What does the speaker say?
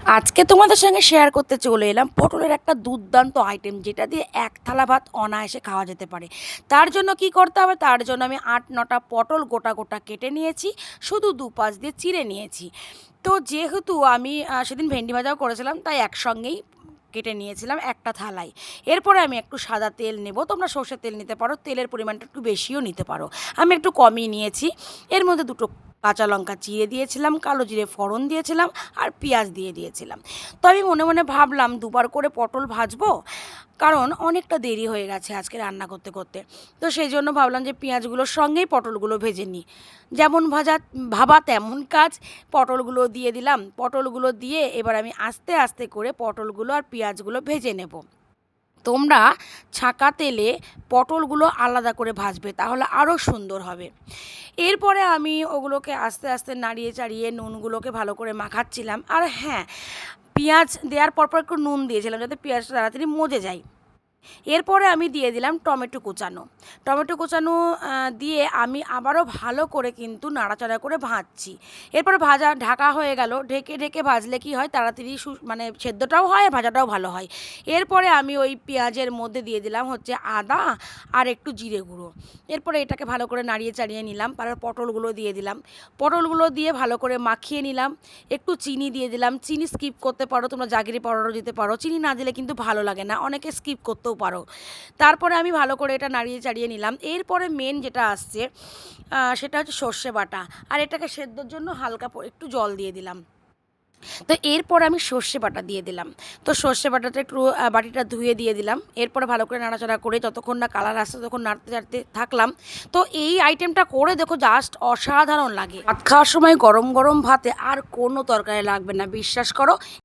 আজকে তোমাদের সঙ্গে শেয়ার করতে চলে এলাম পটলের একটা দুর্দান্ত আইটেম, যেটা দিয়ে এক থালা ভাত অনায়াসে খাওয়া যেতে পারে। তার জন্য কি করতে হবে, তার জন্য আমি ৮-৯টা পটল গোটা গোটা কেটে নিয়েছি, শুধু দুপাশ দিয়ে চিড়ে নিয়েছি। তো যেহেতু আমি সেদিন ভেন্ডি ভাজাও করেছিলাম, তাই একসঙ্গেই কেটে নিয়েছিলাম একটা থালায়। এরপরে আমি একটু সাদা তেল নেব, তোমরা সর্ষের তেল নিতে পারো, তেলের পরিমাণটা একটু বেশিও নিতে পারো। আমি একটু কমই নিয়েছি। এর মধ্যে দুটো কাঁচা লঙ্কা চিড়ে দিয়েছিলাম, কালো জিরে ফোড়ন দিয়েছিলাম, আর পেঁয়াজ দিয়ে দিয়েছিলাম। তো আমি মনে মনে ভাবলাম দুবার করে পটল ভাজবো, কারণ অনেকটা দেরি হয়ে গেছে আজকে রান্না করতে করতে। তো সেই জন্য ভাবলাম যে পেঁয়াজগুলোর সঙ্গেই পটলগুলো ভেজে নিই। যেমন ভাবা তেমন কাজ। পটলগুলো দিয়ে দিলাম, পটলগুলো দিয়ে এবার আমি আস্তে আস্তে করে পটলগুলো আর পেঁয়াজগুলো ভেজে নেব। তোমরা ছাঁকা তেলে পটলগুলো আলাদা করে ভাজবে, তাহলে আরও সুন্দর হবে। এরপরে আমি ওগুলোকে আস্তে আস্তে নাড়িয়ে চাড়িয়ে নুনগুলোকে ভালো করে মাখাচ্ছিলাম। আর হ্যাঁ, পেঁয়াজ দেওয়ার পরপর একটু নুন দিয়েছিলাম, যাতে পেঁয়াজটা তাড়াতাড়ি মজে যায়। এরপরে আমি দিয়ে দিলাম টমেটো কুচানো। টমেটো কুচানো দিয়ে আমি আবারও ভালো করে কিন্তু নাড়াচাড়া করে ভাজছি। এরপরে ভাজা ঢাকা হয়ে গেল। ঢেকে ঢেকে ভাজলে কি হয়, তাড়াতাড়ি মানে সেদ্ধটাও হয় আর ভাজাটাও ভালো হয়। এরপরে আমি ওই পেঁয়াজের মধ্যে দিয়ে দিলাম হচ্ছে আদা আর একটু জিরে গুঁড়ো। এরপরে এটাকে ভালো করে নাড়িয়ে চাড়িয়ে নিলাম। তারপর পটলগুলো দিয়ে দিলাম। পটলগুলো দিয়ে ভালো করে মাখিয়ে নিলাম। একটু চিনি দিয়ে দিলাম। চিনি স্কিপ করতে পারো, তোমরা জাগিরি পাউডারও দিতে পারো। চিনি না দিলে কিন্তু ভালো লাগে না, অনেকে স্কিপ করতেও পারো। তারপরে আমি ভালো করে এটা নাড়িয়ে চাড়িয়ে নিলাম। এরপরে মেন যেটা আসছে সেটা হচ্ছে সর্ষে বাটা। আর এটাকে সেদ্ধর জন্য হালকা একটু জল দিয়ে দিলাম। তো এরপর আমি সর্ষে বাটা দিয়ে দিলাম। তো সর্ষে বাটাটা একটু বাটিটা ধুয়ে দিয়ে দিলাম। এরপরে ভালো করে নাড়াচাড়া করে যতক্ষণ না কালার আসছে ততক্ষণ নাড়তে চাড়তে থাকলাম। তো এই আইটেমটা করে দেখো, জাস্ট অসাধারণ লাগে। ভাত খাওয়ার সময় গরম গরম ভাতে আর কোনো তরকারি লাগবে না, বিশ্বাস করো।